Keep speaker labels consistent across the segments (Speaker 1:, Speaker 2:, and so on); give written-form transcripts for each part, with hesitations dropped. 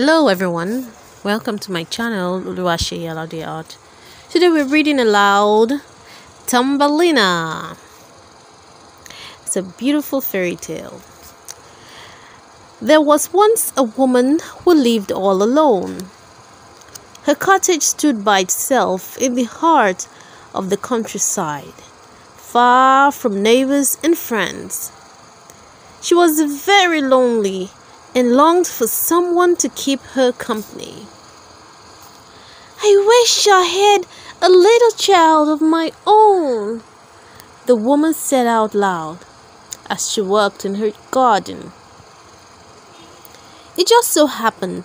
Speaker 1: Hello everyone, welcome to my channel Aloud. Today we're reading aloud Thumbelina. It's a beautiful fairy tale. There was once a woman who lived all alone. Her cottage stood by itself in the heart of the countryside, far from neighbors and friends. She was very lonely and longed for someone to keep her company. "I wish I had a little child of my own," the woman said out loud as she worked in her garden. It just so happened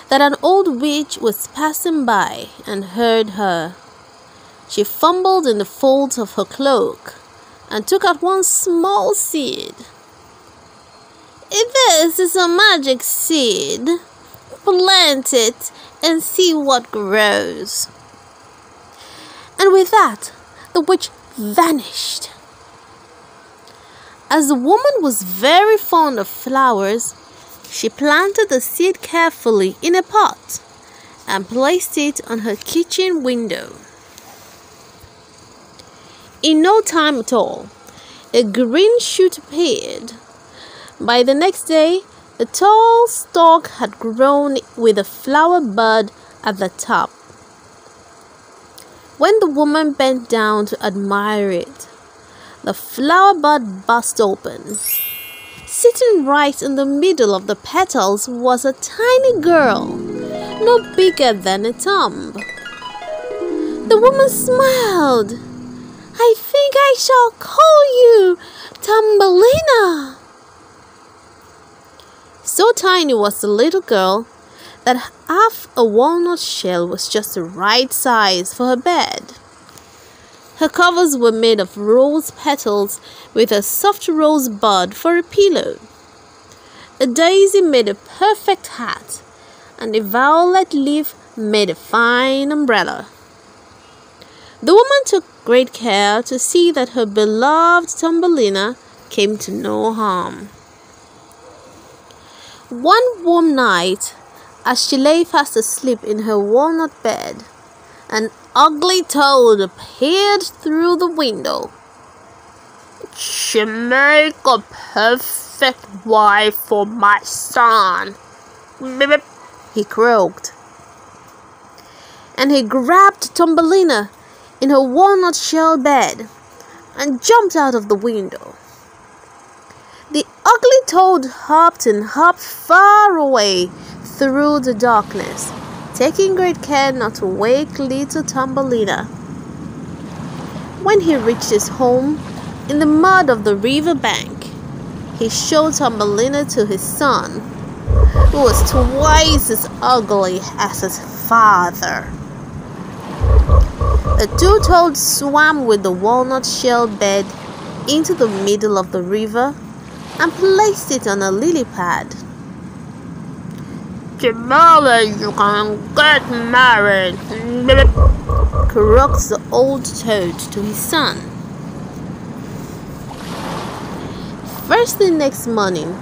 Speaker 1: that an old witch was passing by and heard her. She fumbled in the folds of her cloak and took out one small seed. "This is a magic seed. Plant it and see what grows." And with that, the witch vanished. As the woman was very fond of flowers, she planted the seed carefully in a pot and placed it on her kitchen window. In no time at all, a green shoot appeared. By the next day, the tall stalk had grown with a flower bud at the top. When the woman bent down to admire it, the flower bud burst open. Sitting right in the middle of the petals was a tiny girl, no bigger than a thumb. The woman smiled. "I think I shall call you Thumbelina." So tiny was the little girl that half a walnut shell was just the right size for her bed. Her covers were made of rose petals with a soft rose bud for a pillow. A daisy made a perfect hat, and a violet leaf made a fine umbrella. The woman took great care to see that her beloved Thumbelina came to no harm. One warm night, as she lay fast asleep in her walnut bed, an ugly toad appeared through the window. "She make a perfect wife for my son," he croaked. And he grabbed Thumbelina in her walnut shell bed and jumped out of the window. The ugly toad hopped and hopped far away through the darkness, taking great care not to wake little Thumbelina. When he reached his home in the mud of the river bank, he showed Thumbelina to his son, who was twice as ugly as his father. The two toads swam with the walnut shell bed into the middle of the river and placed it on a lily pad. "Tomorrow you can get married," croaked the old toad to his son. First thing next morning,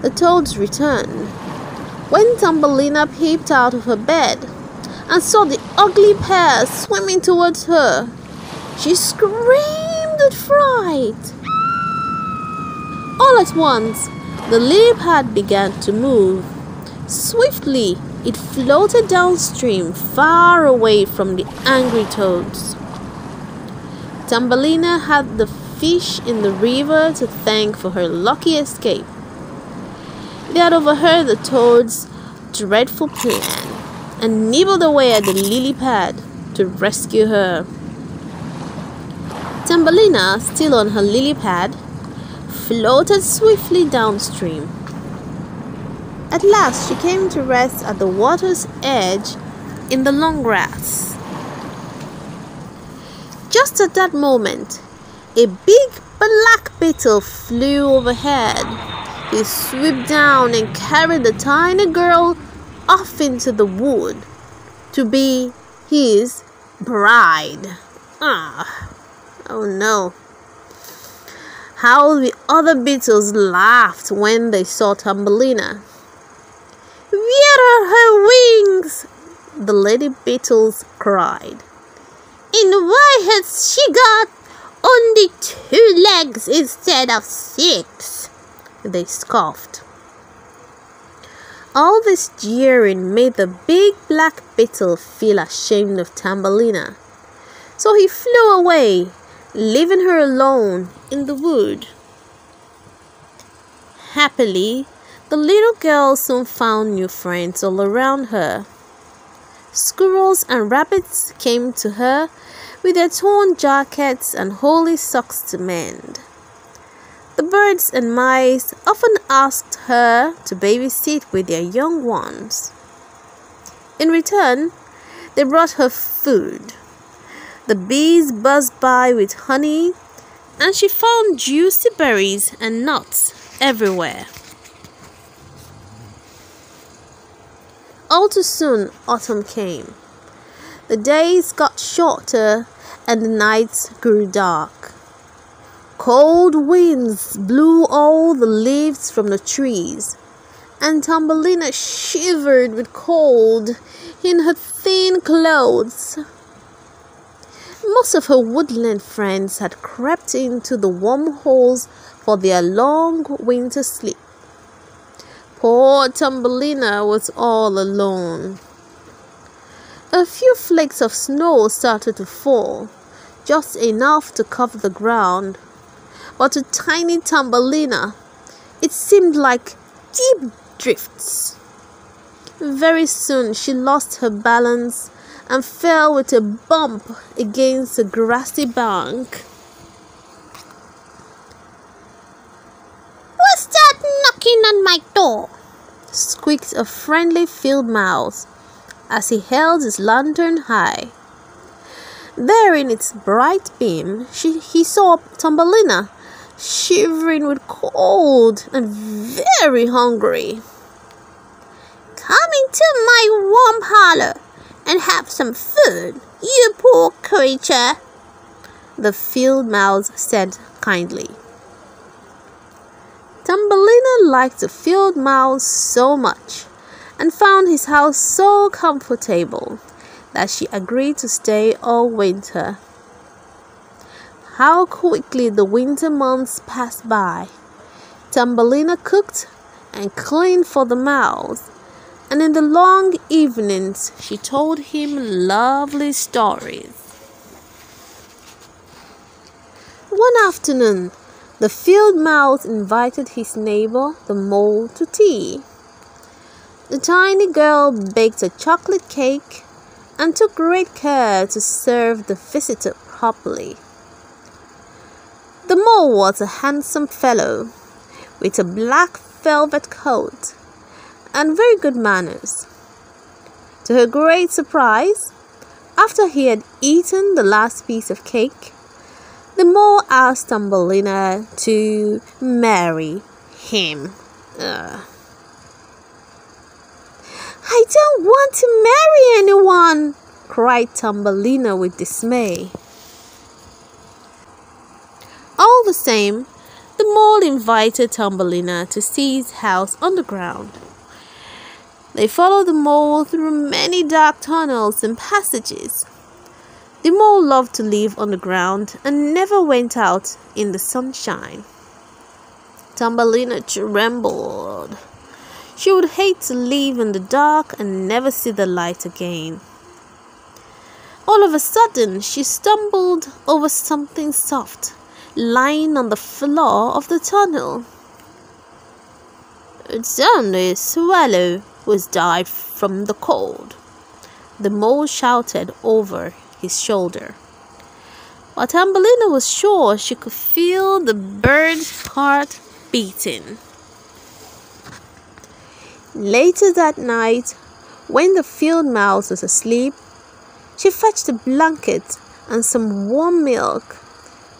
Speaker 1: the toads returned. When Thumbelina peeped out of her bed and saw the ugly pair swimming towards her, she screamed with fright. All at once, the lily pad began to move. Swiftly, it floated downstream, far away from the angry toads. Thumbelina had the fish in the river to thank for her lucky escape. They had overheard the toads' dreadful plan and nibbled away at the lily pad to rescue her. Thumbelina, still on her lily pad, floated swiftly downstream. At last she came to rest at the water's edge in the long grass. Just at that moment, a big black beetle flew overhead. He swooped down and carried the tiny girl off into the wood to be his bride. Oh no. How the other beetles laughed when they saw Thumbelina. "We are her wings?" the lady beetles cried. "And why has she got only 2 legs instead of 6? They scoffed. All this jeering made the big black beetle feel ashamed of Thumbelina, so he flew away, leaving her alone in the wood. Happily, the little girl soon found new friends all around her. Squirrels and rabbits came to her with their torn jackets and holey socks to mend. The birds and mice often asked her to babysit with their young ones. In return, they brought her food. The bees buzzed by with honey, and she found juicy berries and nuts everywhere. All too soon, autumn came. The days got shorter and the nights grew dark. Cold winds blew all the leaves from the trees, and Thumbelina shivered with cold in her thin clothes. Most of her woodland friends had crept into the warm holes for their long winter sleep. Poor Thumbelina was all alone. A few flakes of snow started to fall, just enough to cover the ground. But to tiny Thumbelina, it seemed like deep drifts. Very soon she lost her balance and fell with a bump against a grassy bank. "Who's that knocking on my door?" squeaked a friendly field mouse as he held his lantern high. There in its bright beam, he saw Thumbelina, shivering with cold and very hungry. "Come into my warm parlor and have some food, you poor creature," the field mouse said kindly. Thumbelina liked the field mouse so much and found his house so comfortable that she agreed to stay all winter. How quickly the winter months passed by. Thumbelina cooked and cleaned for the mouse, and in the long evenings she told him lovely stories. One afternoon, the field mouse invited his neighbor, the mole, to tea. The tiny girl baked a chocolate cake and took great care to serve the visitor properly. The mole was a handsome fellow with a black velvet coat and very good manners. To her great surprise, after he had eaten the last piece of cake, the mole asked Thumbelina to marry him. "I don't want to marry anyone," cried Thumbelina with dismay. All the same, the mole invited Thumbelina to see his house underground. They followed the mole through many dark tunnels and passages. The mole loved to live underground and never went out in the sunshine. Thumbelina trembled. She would hate to live in the dark and never see the light again. All of a sudden, she stumbled over something soft lying on the floor of the tunnel. "It's only a swallow who's died from the cold," the mole shouted over his shoulder. But Thumbelina was sure she could feel the bird's heart beating. Later that night, when the field mouse was asleep, she fetched a blanket and some warm milk,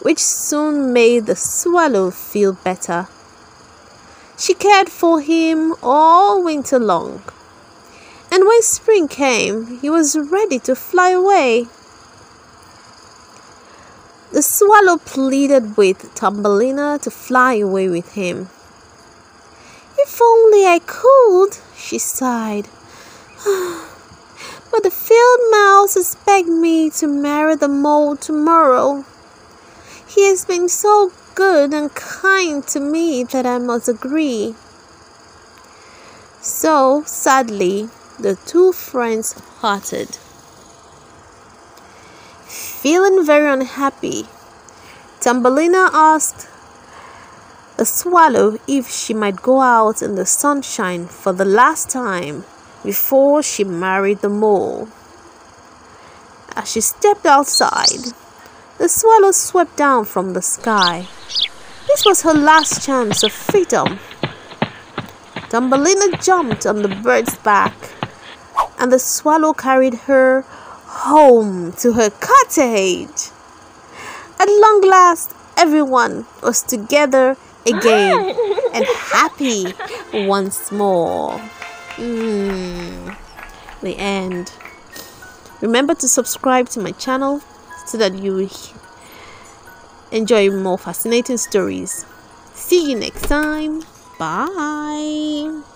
Speaker 1: which soon made the swallow feel better. She cared for him all winter long, and when spring came, he was ready to fly away. The swallow pleaded with Thumbelina to fly away with him. "If only I could," she sighed. But the field mouse has begged me to marry the mole tomorrow. He has been so good and kind to me that I must agree. So, sadly, the two friends parted. Feeling very unhappy, Thumbelina asked the swallow if she might go out in the sunshine for the last time before she married the mole. As she stepped outside, the swallow swept down from the sky. This was her last chance of freedom. Thumbelina jumped on the bird's back, and the swallow carried her home to her cottage. At long last, everyone was together again and happy once more. The end. Remember to subscribe to my channel so that you enjoy more fascinating stories. See you next time. Bye.